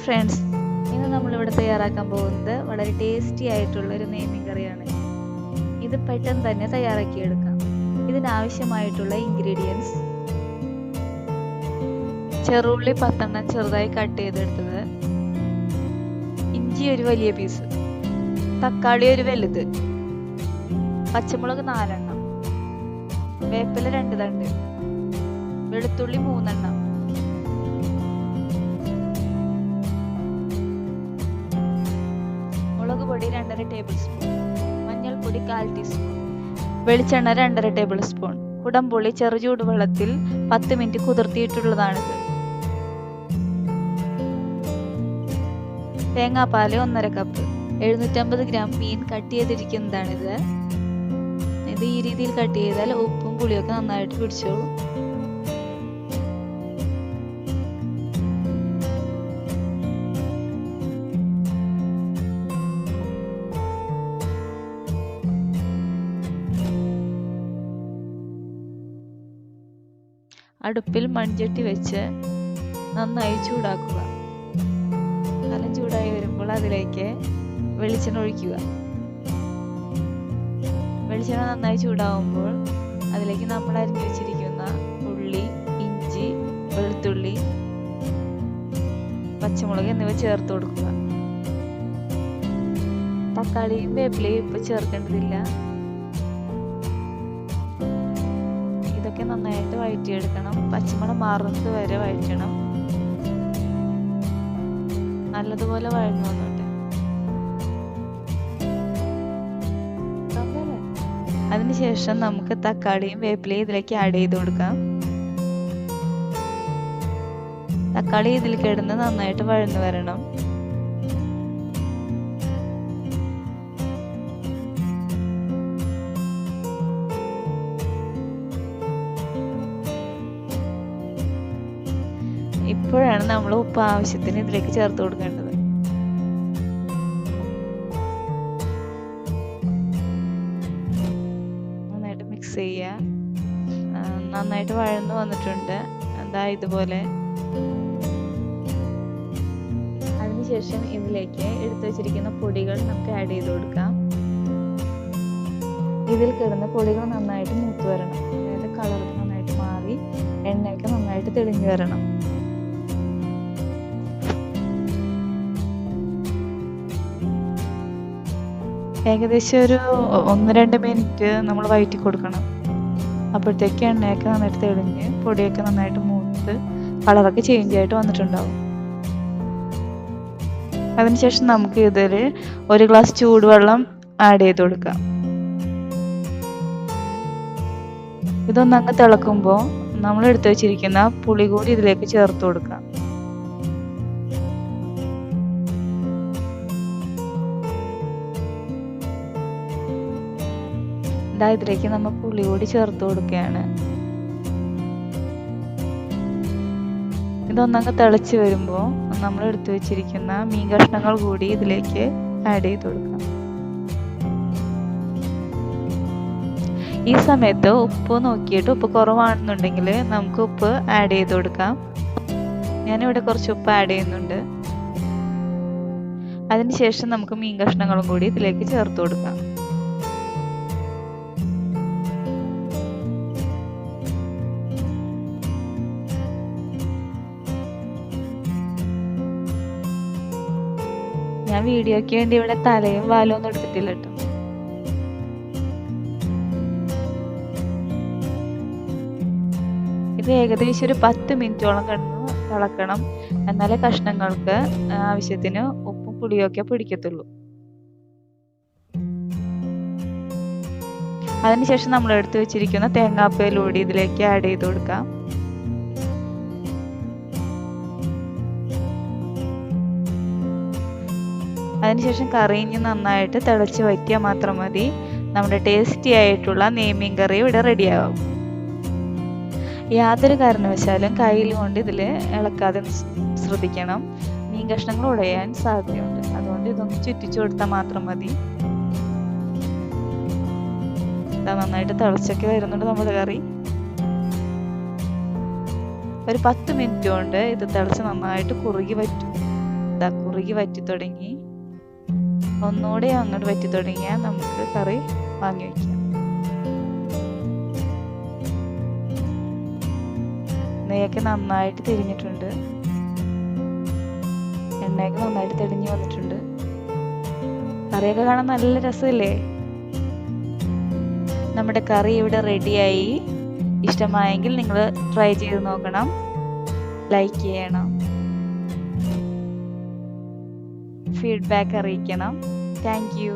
Friends, ഇന്ന് നമ്മളിവിടെ തയ്യാറാക്കാൻ പോകുന്നത് വളരെ ടേസ്റ്റി ആയിട്ടുള്ള ഒരു നെയ്മീൻ കറിയാണ്. ഇത് പെട്ടെന്ന് തന്നെ തയ്യാറാക്കിയെടുക്കാം. ഇതിനാവശ്യമായിട്ടുള്ള ഇൻഗ്രീഡിയൻസ്: ചെറുള്ളി 10 ചെറുതായി കട്ട് ചെയ്തെടുത്തത്, ഇഞ്ചി ഒരു വലിയ പീസ്, തക്കാളി ഒരു വലുത്, പച്ചമുളക് 4 വേപ്പില 2 തണ്ട്, വെളുത്തുള്ളി 3 മുളക് പൊടി 2.5 ടേബിൾ സ്പൂൺ, മഞ്ഞൾപ്പൊടി 1/4 ടീസ്പൂൺ, വെളിച്ചെണ്ണ 2.5 ടേബിൾ സ്പൂൺ, കുടംപുളി ചെറു ചൂടുവെള്ളത്തിൽ 10 മിനിറ്റ് കുതിർത്തിയിട്ടുള്ളതാണിത്. തേങ്ങാപ്പാൽ 1/2 കപ്പ്, 750 ഗ്രാം മീൻ കട്ട് ചെയ്തിരിക്കുന്നതാണിത്. ഇത് ഈ രീതിയിൽ കട്ട് ചെയ്താൽ ഉപ്പും പുളിയൊക്കെ നന്നായിട്ട് പിടിച്ചോളും. അടുപ്പിൽ മൺചട്ടി വെച്ച് നന്നായി ചൂടാക്കുക. നല്ല ചൂടായി വരുമ്പോൾ അതിലേക്ക് വെളിച്ചെണ്ണ ഒഴിക്കുക. വെളിച്ചെണ്ണ നന്നായി ചൂടാവുമ്പോൾ അതിലേക്ക് നമ്മൾ അരിഞ്ഞു വെച്ചിരിക്കുന്ന ഉള്ളി, ഇഞ്ചി, വെളുത്തുള്ളി, പച്ചമുളക് എന്നിവ ചേർത്ത് കൊടുക്കുക. തക്കാളിയും വേപ്പിലയും ഇപ്പോൾ ചേർക്കേണ്ടതില്ല. ഇതൊക്കെ നന്നായിട്ട് വഴറ്റിയെടുക്കണം. പച്ചമണം മാറുന്നത് വരെ വഴറ്റണം. നല്ലതുപോലെ വഴന്നു വന്നോട്ടെ. അതിനുശേഷം നമുക്ക് തക്കാളിയും വേപ്പിലയും ഇതിലേക്ക് ആഡ് ചെയ്ത് കൊടുക്കാം. തക്കാളി ഇതിൽ കിടന്ന് നന്നായിട്ട് വഴന്നു വരണം. ഇപ്പോഴാണ് നമ്മൾ ഉപ്പ് ആവശ്യത്തിന് ഇതിലേക്ക് ചേർത്ത് കൊടുക്കേണ്ടത്. നന്നായിട്ട് മിക്സ് ചെയ്യുക. നന്നായിട്ട് വഴന്നു വന്നിട്ടുണ്ട്. എന്താ ഇതുപോലെ. അതിനുശേഷം ഇതിലേക്ക് എടുത്തു വെച്ചിരിക്കുന്ന പൊടികൾ നമുക്ക് ആഡ് ചെയ്ത് കൊടുക്കാം. ഇതിൽ കിടന്ന പൊടികൾ നന്നായിട്ട് മൂത്ത് വരണം. അതായത് കളർ നന്നായിട്ട് മാറി എണ്ണയൊക്കെ നന്നായിട്ട് തെളിഞ്ഞു വരണം. ഏകദേശം ഒരു 1-2 മിനിറ്റ് നമ്മൾ വഴറ്റി കൊടുക്കണം. അപ്പോഴത്തേക്ക് എണ്ണയൊക്കെ നന്നായിട്ട് തെളിഞ്ഞ് പൊടിയൊക്കെ നന്നായിട്ട് മൂത്ത് കളറൊക്കെ ചേഞ്ച് ആയിട്ട് വന്നിട്ടുണ്ടാവും. അതിനുശേഷം നമുക്ക് ഇതിൽ 1 ഗ്ലാസ് ചൂടുവെള്ളം ആഡ് ചെയ്ത് കൊടുക്കാം. ഇതൊന്നങ്ങ് തിളക്കുമ്പോൾ നമ്മൾ എടുത്തു വെച്ചിരിക്കുന്ന പുളി കൂടി ഇതിലേക്ക് ചേർത്ത് കൊടുക്കാം. ഇതിലേക്ക് നമ്മൾ പുളി കൂടി ചേർത്ത് കൊടുക്കുകയാണ്. ഇതൊന്നങ്ങ് തിളച്ച് വരുമ്പോൾ നമ്മൾ എടുത്തു വെച്ചിരിക്കുന്ന മീൻ കഷ്ണങ്ങൾ കൂടി ഇതിലേക്ക് ആഡ് ചെയ്ത് കൊടുക്കാം. ഈ സമയത്ത് ഉപ്പ് നോക്കിയിട്ട് ഉപ്പ് കുറവാണെന്നുണ്ടെങ്കിൽ നമുക്ക് ഉപ്പ് ആഡ് ചെയ്ത് കൊടുക്കാം. ഞാനിവിടെ കുറച്ച് ഉപ്പ് ആഡ് ചെയ്യുന്നുണ്ട്. അതിനുശേഷം നമുക്ക് മീൻ കഷ്ണങ്ങളും കൂടി ഇതിലേക്ക് ചേർത്ത് കൊടുക്കാം. ഞാൻ വീഡിയോയ്ക്ക് വേണ്ടി ഇവിടെ തലയും വാലും ഒന്നും എടുത്തിട്ടില്ല കേട്ടോ. ഇത് ഏകദേശം ഒരു 10 മിനിറ്റോളം കിടന്ന് തിളക്കണം. എന്നാലേ കഷ്ണങ്ങൾക്ക് ആവശ്യത്തിന് ഉപ്പും പുളിയൊക്കെ പിടിക്കത്തുള്ളൂ. അതിനുശേഷം നമ്മൾ എടുത്തു വെച്ചിരിക്കുന്ന തേങ്ങാപ്പാലൂടി ഇതിലേക്ക് ആഡ് ചെയ്ത് കൊടുക്കാം. അതിനുശേഷം കറി ഇനി നന്നായിട്ട് തിളച്ച് വറ്റിയാൽ മാത്രം മതി. നമ്മുടെ ടേസ്റ്റി ആയിട്ടുള്ള നെയ്മീൻ കറി ഇവിടെ റെഡിയാവും. യാതൊരു കാരണവശാലും കയ്യിൽ കൊണ്ട് ഇതിൽ ഇളക്കാതെ ശ്രദ്ധിക്കണം. മീൻ കഷ്ണങ്ങൾ ഉടയാൻ സാധ്യതയുണ്ട്. അതുകൊണ്ട് ഇതൊന്ന് ചുറ്റിച്ചു കൊടുത്താൽ മാത്രം മതി. നന്നായിട്ട് തിളച്ചൊക്കെ വരുന്നുണ്ട് നമ്മുടെ കറി. ഒരു 10 മിനിറ്റ് കൊണ്ട് ഇത് തിളച്ച് നന്നായിട്ട് കുറുകി വറ്റും. ദാ കുറുകി വറ്റി തുടങ്ങി. ഒന്നുകൂടെ അങ്ങോട്ട് വറ്റി തുടങ്ങിയാൽ നമുക്ക് കറി വാങ്ങി വയ്ക്കാം. നെയ്യൊക്കെ നന്നായിട്ട് തിരിഞ്ഞിട്ടുണ്ട്. എണ്ണയൊക്കെ നന്നായിട്ട് തെളിഞ്ഞു വന്നിട്ടുണ്ട്. കറിയൊക്കെ കാണാൻ നല്ല രസമില്ലേ? നമ്മുടെ കറി ഇവിടെ റെഡിയായി. ഇഷ്ടമായെങ്കിൽ നിങ്ങൾ ട്രൈ ചെയ്ത് നോക്കണം, ലൈക്ക് ചെയ്യണം, ഫീഡ്ബാക്ക് അറിയിക്കണം. Thank you.